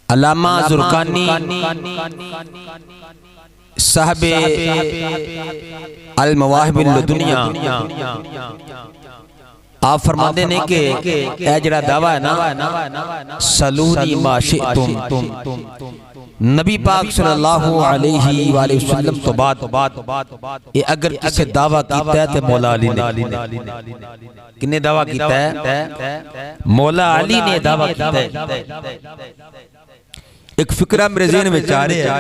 علامہ زرقانی صاحب المواہب اللدنیہ آپ فرماتے ہیں کہ اے جڑا دعویٰ ہے نا سلونی ما شئتم، نبی پاک صلی اللہ علیہ وآلہ وسلم تو بات اگر کسی دعویٰ کیتا ہے تو مولا علی نے کنے دعویٰ کیتا ہے؟ مولا علی نے دعویٰ کیتا ہے۔ ایک فکرہ میرے ذہن میں چاہ رہے ہیں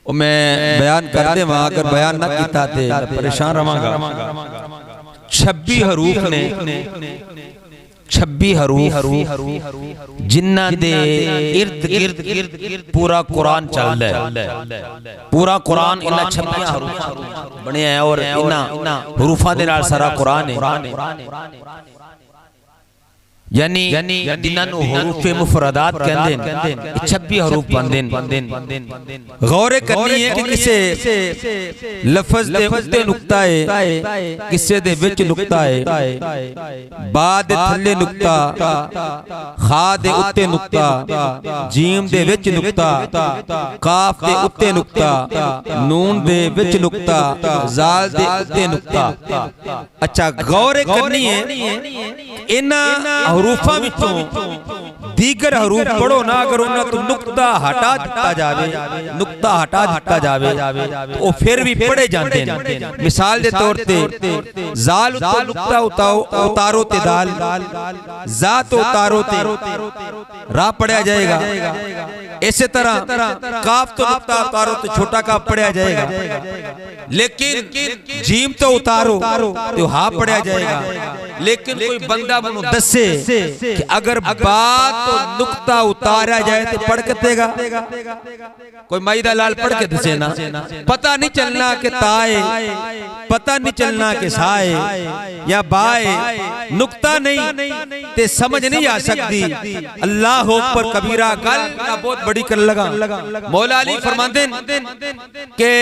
اور میں بیان کر دے وہاں اگر بیان نہ کیتا تھے پریشان رہاں گا۔ 26 حروف نے 26 حروف جنہ دے ارد گرد پورا قرآن چل رہا ہے، پورا قرآن انہا 26 حروف بنے ہیں اور انہا حروفان دے نال سارا قرآن ہے، یعنی جنہاں نو حروف مفردات کہندے ہیں 26 حروف بندیں۔ غور کرنی ہے کہ کسے لفظ دے اتے نکتہ ہے، کسے دے وچ نکتہ ہے، با دے تھلے نکتہ، خا دے اتے نکتہ، جیم دے وچ نکتہ، کاف دے اتے نکتہ، نون دے وچ نکتہ، زال دے اتے نکتہ۔ اچھا غور کرنی ہے انہاں حروفہ وچوں دیگر حروف پڑھو نا اگر انہاں تو نکتہ ہٹا دیتا جاوے، نکتہ ہٹا دیتا جاوے تو پھر بھی پڑھے جانتے ہیں۔ مثال دے طور تے زال اتو نکتہ اتارو تے دال، ذات اتارو تے راہ پڑھیا جائے گا، اسی طرح کاف تو نکتہ اتارو تے چھوٹا کاف پڑھیا جائے گا، لیکن جیم تو اتارو تو ہاں پڑھیا جائے گا۔ لیکن کوئی بندہ منو دسے کہ اگر بات تو نکتہ اتارا جائے تو پڑھ کتے گا، کوئی مائدہ لال پڑھ کے دسے نا، پتہ نہیں چلنا کہ تائے، پتہ نہیں چلنا کہ سائے یا بائے، نکتہ نہیں تے سمجھ نہیں آ سکتی۔ اللہ اکبر کبیرہ گل نہ بہت بڑی کر لگا۔ مولا علی فرماندے کہ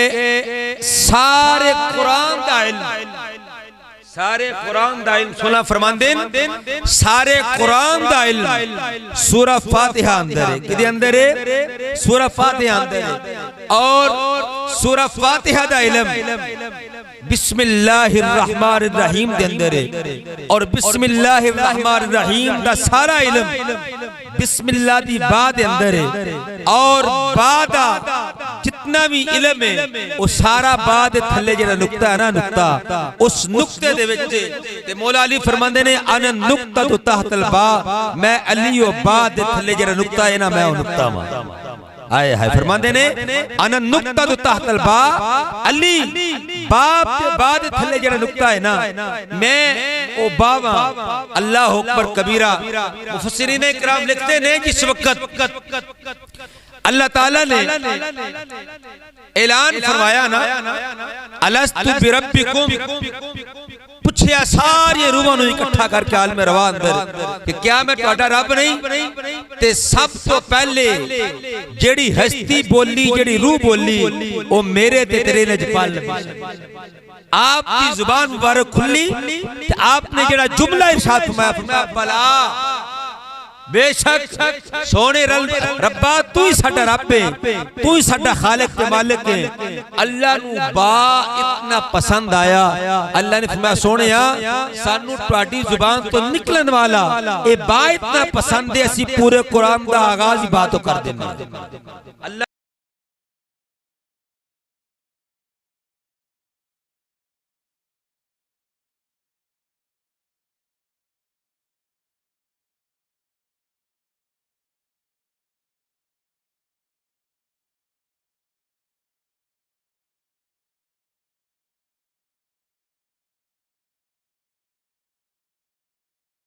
سارے قرآن دا علم، سارے قرآن دا علم سنا فرماندین، سارے قرآن دا علم سورہ فاتحہ اندر ہے، کدی اندر ہے؟ سورہ فاتحہ اندر ہے، اور سورہ فاتحہ دا علم بسم اللہ الرحمن الرحیم دے اندر ہے، اور بسم اللہ الرحمن الرحیم دا سارا علم بسم اللہ دی بعد اندر ہے، اور بعد جتنا بھی علم ہے وہ سارا بعد تھلے جنہ نکتہ ہے نا، نکتہ اس نکتے دے وچے تے مولا علی فرماندے نے انا نکتہ تو تحت البا، میں علی و بعد تھلے جنہ نکتہ ہے نا، میں وہ نکتہ ماں آئے ہائے فرماندے نے انا نکتہ تو تحت البا، علی باب تے بعد تھلے جنہ نکتہ ہے نا، میں او بابا۔ اللہ اکبر کبیرہ مفسرین اکرام لکھتے ہیں جس وقت اللہ تعالیٰ نے اعلان فرمایا نا الستو بربکم، پوچھیا ساری روحاں نو اکٹھا کر کے عالم روا اندر کہ کیا میں ٹوٹا رب نہیں؟ تے سب تو پہلے جڑی ہستی بولی، جڑی روح بولی وہ میرے تے تیرے نجپال نبی، آپ کی زبان مبارک کھلی تے آپ نے جڑا جملہ ارشاد فرمایا بلا بے شک سونے ربا تو ہی ساڈا رب ہے، تو ہی ساڈا خالق تے مالک ہے۔ اللہ نو با اتنا پسند آیا، اللہ نے فرمایا سونیا سانو تہاڈی زبان تو نکلن والا اے با اتنا پسند ہے اسی پورے قرآن دا آغاز ہی با تو کر دینا۔